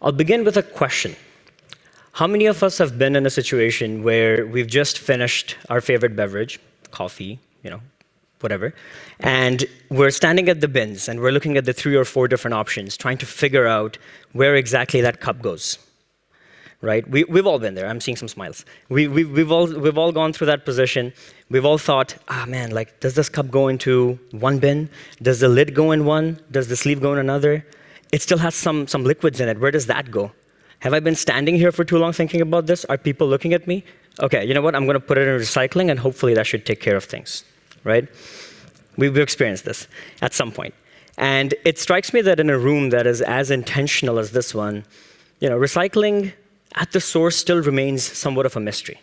I'll begin with a question. How many of us have been in a situation where we've just finished our favorite beverage, coffee, whatever, and we're standing at the bins and we're looking at the 3 or 4 different options, trying to figure out where exactly that cup goes, right? We've all been there. I'm seeing some smiles. We've all gone through that position. We've all thought, man, does this cup go into one bin? Does the lid go in one? Does the sleeve go in another? It still has some liquids in it. Where does that go? Have I been standing here for too long thinking about this? Are people looking at me? Okay, you know what? I'm going to put it in recycling, and hopefully that should take care of things, right? We've experienced this at some point. And it strikes me that in a room that is as intentional as this one, recycling at the source still remains somewhat of a mystery.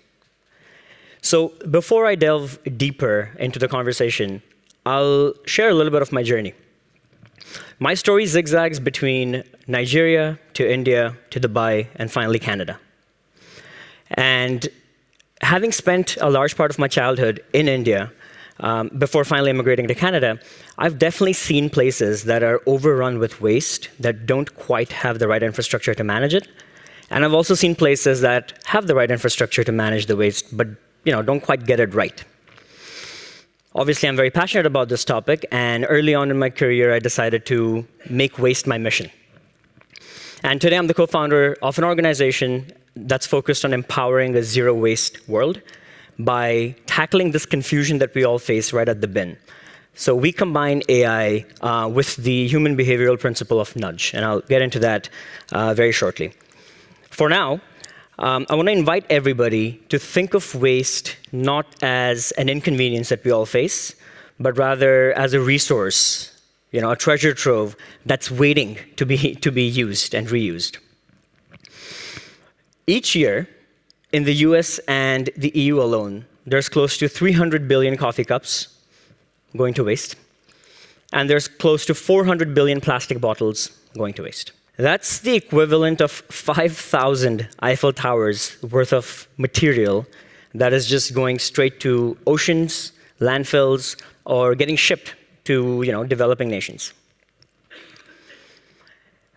So before I delve deeper into the conversation, I'll share a little bit of my journey. My story zigzags between Nigeria to India to Dubai and finally Canada. And having spent a large part of my childhood in India, before finally immigrating to Canada, I've definitely seen places that are overrun with waste that don't quite have the right infrastructure to manage it. And I've also seen places that have the right infrastructure to manage the waste, but don't quite get it right. Obviously, I'm very passionate about this topic, and early on in my career, I decided to make waste my mission. And today, I'm the co-founder of an organization that's focused on empowering a zero-waste world by tackling this confusion that we all face right at the bin. So we combine AI with the human behavioral principle of nudge, and I'll get into that very shortly. For now, I want to invite everybody to think of waste not as an inconvenience that we all face, but rather as a resource, a treasure trove that's waiting to be used and reused. Each year, in the US and the EU alone, there's close to 300 billion coffee cups going to waste, and there's close to 400 billion plastic bottles going to waste. That's the equivalent of 5,000 Eiffel Towers worth of material that is just going straight to oceans, landfills, or getting shipped to developing nations.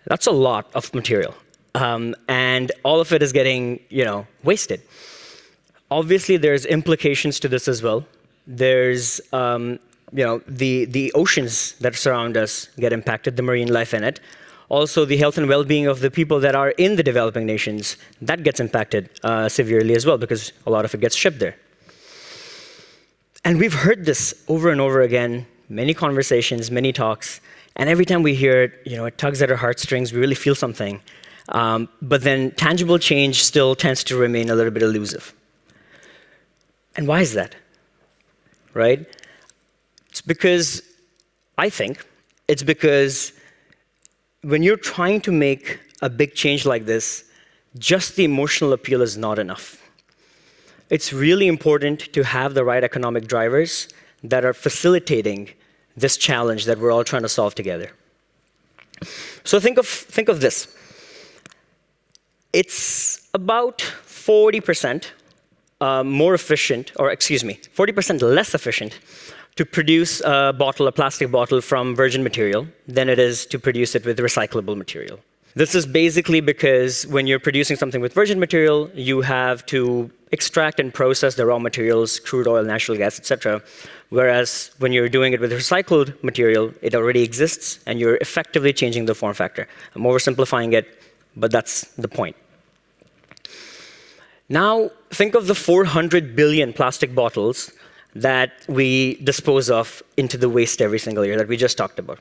That's a lot of material, and all of it is getting wasted. Obviously, there's implications to this as well. There's the oceans that surround us get impacted, the marine life in it. Also, the health and well-being of the people that are in the developing nations, that gets impacted severely as well, because a lot of it gets shipped there. And we've heard this over and over again, many conversations, many talks, and every time we hear it, it tugs at our heartstrings, we really feel something. But then tangible change still tends to remain a little bit elusive. And why is that, right? I think it's because when you're trying to make a big change like this, just the emotional appeal is not enough. It's really important to have the right economic drivers that are facilitating this challenge that we're all trying to solve together. So think of this. It's about 40% more efficient, 40% less efficient to produce a plastic bottle from virgin material than it is to produce it with recyclable material. This is basically because when you're producing something with virgin material, you have to extract and process the raw materials, crude oil, natural gas, etc. Whereas when you're doing it with recycled material, it already exists, and you're effectively changing the form factor. I'm oversimplifying it, but that's the point. Now, think of the 400 billion plastic bottles that we dispose of into the waste every single year that we just talked about.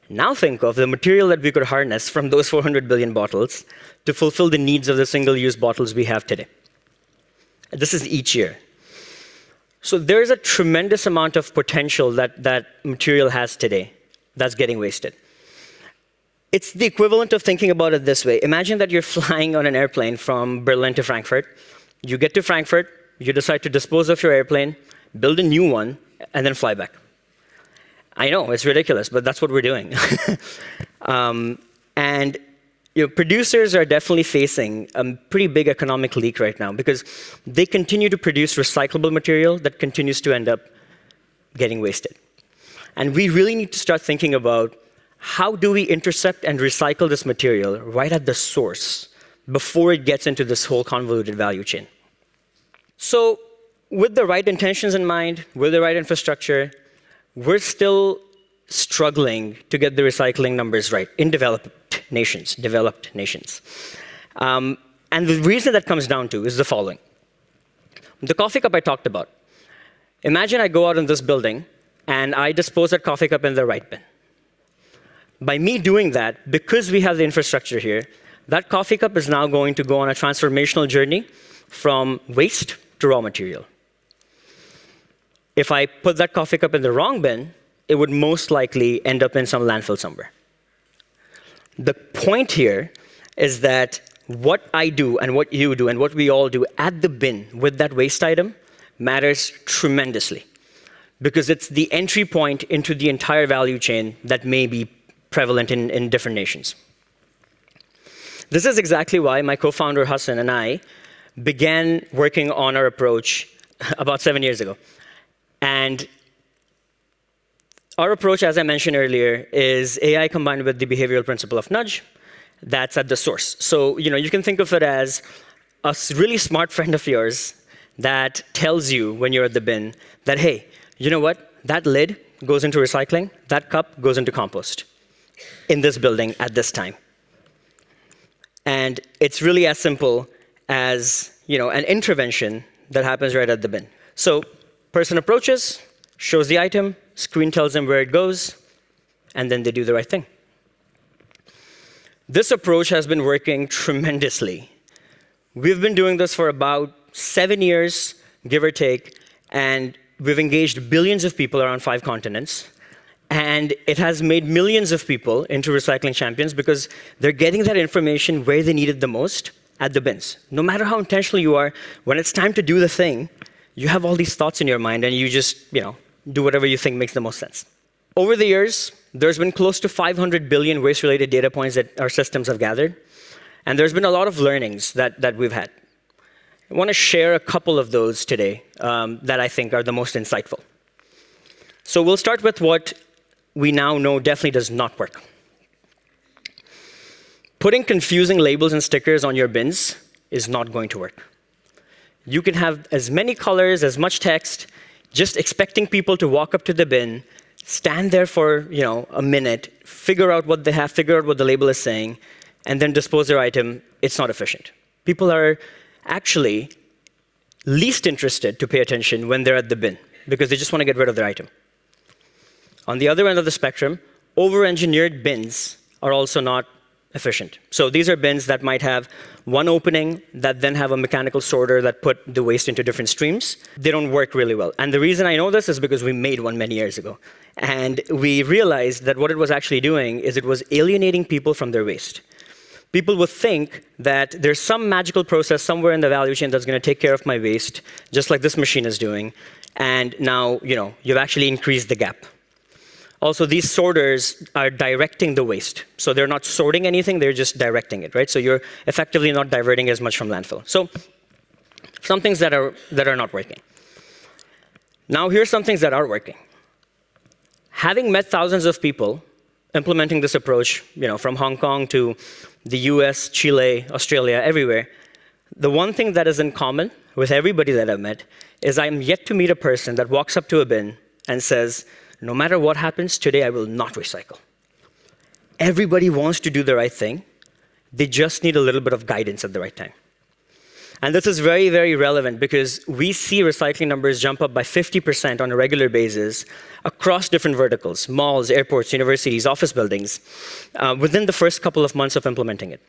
Now think of the material that we could harness from those 400 billion bottles to fulfill the needs of the single-use bottles we have today. This is each year. So there's a tremendous amount of potential that material has today that's getting wasted. It's the equivalent of thinking about it this way. Imagine that you're flying on an airplane from Berlin to Frankfurt. You get to Frankfurt, you decide to dispose of your airplane, build a new one, and then fly back. I know, it's ridiculous, but that's what we're doing. And producers are definitely facing a pretty big economic leak right now because they continue to produce recyclable material that continues to end up getting wasted. And we really need to start thinking about how do we intercept and recycle this material right at the source before it gets into this whole convoluted value chain. So with the right intentions in mind, with the right infrastructure, we're still struggling to get the recycling numbers right in developed nations. And the reason that comes down to is the following. The coffee cup I talked about. Imagine I go out in this building and I dispose that coffee cup in the right bin. By me doing that, because we have the infrastructure here, that coffee cup is now going to go on a transformational journey from waste to raw material. If I put that coffee cup in the wrong bin, it would most likely end up in some landfill somewhere. The point here is that what I do and what you do and what we all do at the bin with that waste item matters tremendously, because it's the entry point into the entire value chain that may be prevalent in different nations. This is exactly why my co-founder Hassan and I began working on our approach about 7 years ago. And our approach, as I mentioned earlier, is AI combined with the behavioral principle of nudge. That's at the source. So you can think of it as a really smart friend of yours that tells you when you're at the bin that, hey, you know what? That lid goes into recycling. That cup goes into compost in this building at this time. And it's really as simple as an intervention that happens right at the bin. So person approaches, shows the item, screen tells them where it goes, and then they do the right thing. This approach has been working tremendously. We've been doing this for about 7 years, give or take, and we've engaged billions of people around 5 continents. And it has made millions of people into recycling champions because they're getting that information where they need it the most, at the bins. No matter how intentional you are, when it's time to do the thing, you have all these thoughts in your mind and you just, do whatever you think makes the most sense. Over the years, there's been close to 500 billion waste-related data points that our systems have gathered. And there's been a lot of learnings that we've had. I want to share a couple of those today that I think are the most insightful. So we'll start with what we now know definitely does not work. Putting confusing labels and stickers on your bins is not going to work. You can have as many colors, as much text, just expecting people to walk up to the bin, stand there for a minute, figure out what they have, figure out what the label is saying, and then dispose their item. It's not efficient. People are actually least interested to pay attention when they're at the bin because they just want to get rid of their item. On the other end of the spectrum, over-engineered bins are also not efficient. So these are bins that might have one opening that then have a mechanical sorter that put the waste into different streams. They don't work really well. And the reason I know this is because we made one many years ago. And we realized that what it was actually doing is it was alienating people from their waste. People would think that there's some magical process somewhere in the value chain that's going to take care of my waste, just like this machine is doing. And now, you've actually increased the gap. Also, these sorters are directing the waste. So they're not sorting anything, they're just directing it, right? So you're effectively not diverting as much from landfill. So some things that are not working. Now here's some things that are working. Having met thousands of people implementing this approach, from Hong Kong to the US, Chile, Australia, everywhere, the one thing that is in common with everybody that I've met is I'm yet to meet a person that walks up to a bin and says, no matter what happens, today I will not recycle. Everybody wants to do the right thing. They just need a little bit of guidance at the right time. And this is very, very relevant because we see recycling numbers jump up by 50% on a regular basis across different verticals, malls, airports, universities, office buildings, within the first couple of months of implementing it,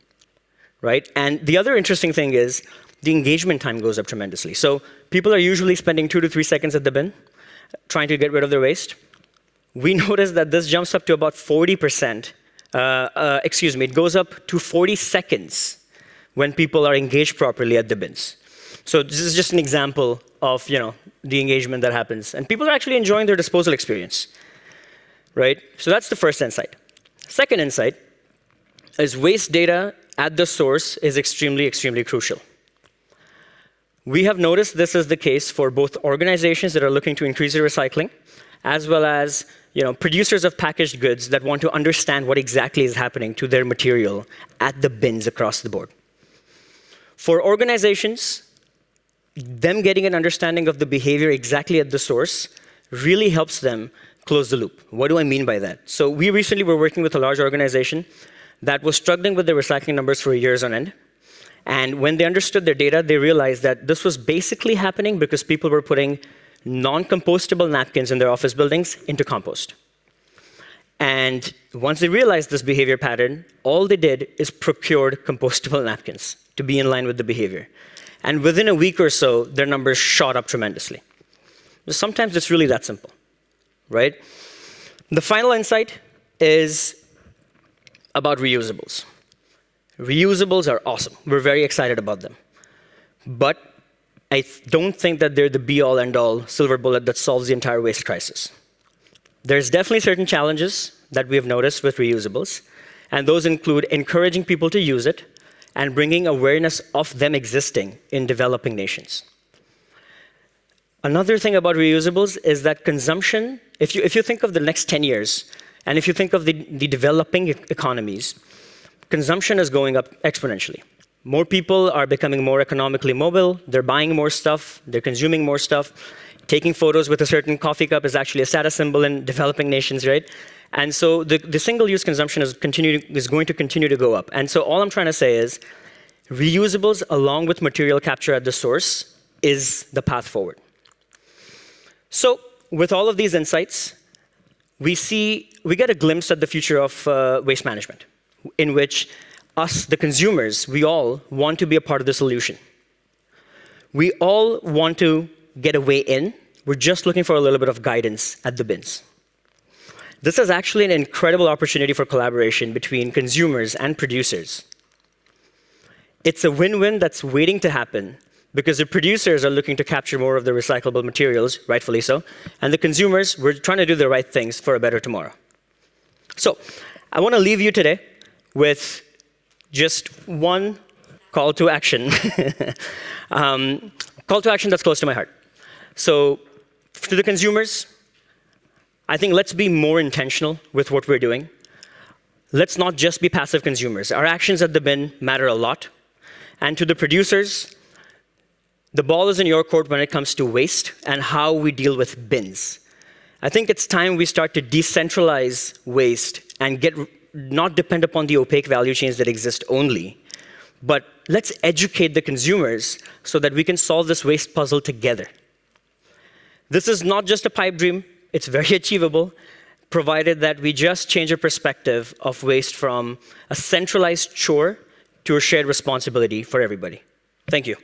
right? And the other interesting thing is the engagement time goes up tremendously. So people are usually spending 2 to 3 seconds at the bin trying to get rid of their waste. We noticed that this jumps up to about 40%. It goes up to 40 seconds when people are engaged properly at the bins. So this is just an example of the engagement that happens. And people are actually enjoying their disposal experience, right? So that's the first insight. Second insight is waste data at the source is extremely, extremely crucial. We have noticed this is the case for both organizations that are looking to increase their recycling, as well as producers of packaged goods that want to understand what exactly is happening to their material at the bins across the board. For organizations, them getting an understanding of the behavior exactly at the source really helps them close the loop. What do I mean by that? So we recently were working with a large organization that was struggling with their recycling numbers for years on end. And when they understood their data, they realized that this was basically happening because people were putting non-compostable napkins in their office buildings into compost. And once they realized this behavior pattern, all they did is procured compostable napkins to be in line with the behavior. And within a week or so, their numbers shot up tremendously. Sometimes it's really that simple, right? The final insight is about reusables. Reusables are awesome. We're very excited about them. But I don't think that they're the be-all, end-all silver bullet that solves the entire waste crisis. There's definitely certain challenges that we have noticed with reusables, and those include encouraging people to use it and bringing awareness of them existing in developing nations. Another thing about reusables is that consumption, if you think of the next 10 years, and if you think of the developing economies, consumption is going up exponentially. More people are becoming more economically mobile, they're buying more stuff, they're consuming more stuff. Taking photos with a certain coffee cup is actually a status symbol in developing nations, right? And so the single-use consumption is going to continue to go up. And so all I'm trying to say is reusables along with material capture at the source is the path forward. So with all of these insights, we get a glimpse at the future of waste management, in which us, the consumers, we all want to be a part of the solution. We all want to get a way in. We're just looking for a little bit of guidance at the bins. This is actually an incredible opportunity for collaboration between consumers and producers. It's a win-win that's waiting to happen because the producers are looking to capture more of the recyclable materials, rightfully so, and the consumers, we're trying to do the right things for a better tomorrow. So I want to leave you today with just one call to action. Call to action that's close to my heart. So to the consumers, I think let's be more intentional with what we're doing. Let's not just be passive consumers. Our actions at the bin matter a lot. And to the producers, the ball is in your court when it comes to waste and how we deal with bins. I think it's time we start to decentralize waste and not depend upon the opaque value chains that exist only, but let's educate the consumers so that we can solve this waste puzzle together. This is not just a pipe dream, it's very achievable, provided that we just change our perspective of waste from a centralized chore to a shared responsibility for everybody. Thank you.